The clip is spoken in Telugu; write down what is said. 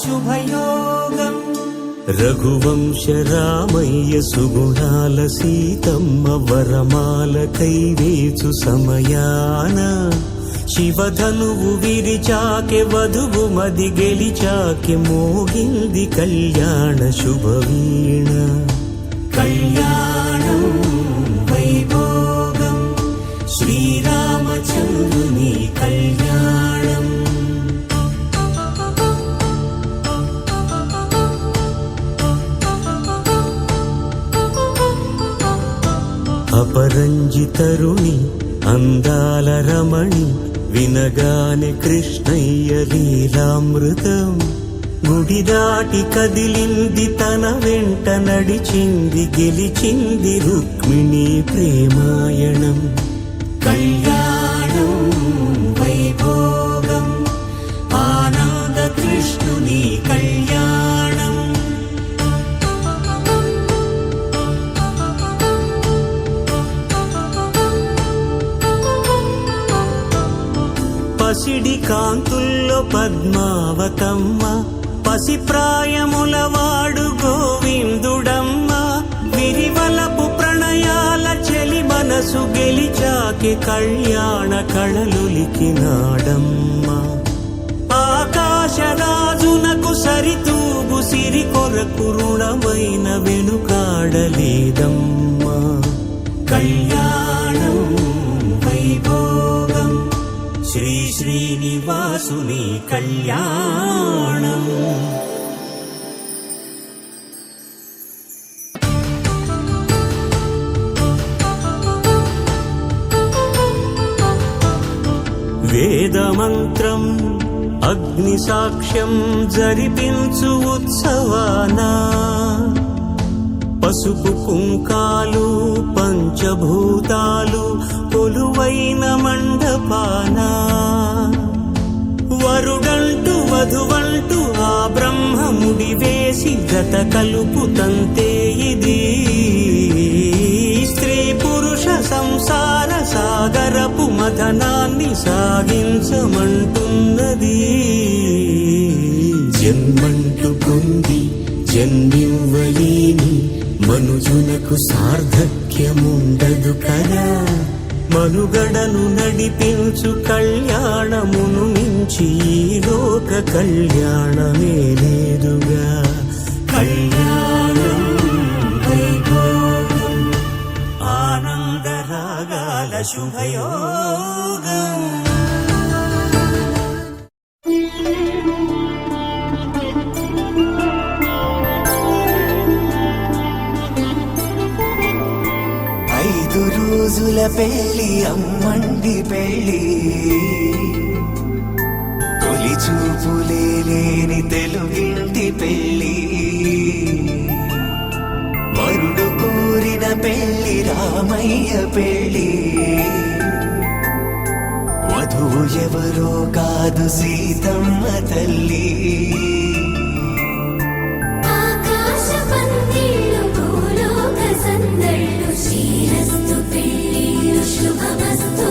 శుభయోగం రఘువంశ రామయ్య సుగుణాల సీతమ్మ వరమాల కైవేచు సమయాన శివధనువు విరిచాకె వధువు మది గెలిచాకె మోగింది కళ్యాణ శుభవీణ కళ్యాణం వైభోగం శ్రీరామచంద్రుని కళ్యాణం అపరంజితరుణి అందాల రమణి వినగానే కృష్ణయ్య లీలామృతం గుడి దాటి కదిలింది తన వెంట నడిచింది గెలిచింది రుక్మిణి ప్రేమాయణం కళ్యాణం వైభోగం ఆనంద కృష్ణుని కళ్యాణం పసిడి కాంతుల్లో పద్మావతమ్మ పసిప్రాయముల వాడు గోవిందుడమ్మ విరివలపు ప్రణయాల చెలి మనసు గెలిచాకే కళ్యాణ కళలులికినాడమ్మ ఆకాశరాజునకు సరితూగు సిరి కొరకు రుణమైన వెనుకాడలేదమ్మా కళ్యాణం వైభోగం శ్రీ శ్రీనివాసుని కళ్యాణం వేదమంత్రం అగ్ని సాక్ష్యం జరిపించు ఉత్సవానా పసుపు కుంకాలు పంచభూతాలు కొలువైన మండపానా వరుడంటూ వధువంటూ ఆ బ్రహ్మముడి వేసి గత కలుపు తంతే ఇది స్త్రీ పురుష సంసార సాగరపు మథనాన్ని సాగించమంటున్నది జన్మంటూ పొంది జన్మివ్వలేని మనుజునకు సార్థక్యముండదు కదా మనుగడను నడిపించు కళ్యాణమును మించి ఈ లోక కళ్యాణమే లేదుగా కళ్యాణం వైభోగం ఆనందరాగాల శుభయోగం రోజుల పెళ్లి అమ్మండి పెళ్లి తొలి చూపులే లేని తెలుగింటి పెళ్లి వరుడు కోరిన పెళ్లి రామయ్య పెళ్లి వధువు ఎవరో కాదు సీతమ్మ తల్లి శ్రీరస్తు పెళ్ళిళ్ళు శుభమస్తు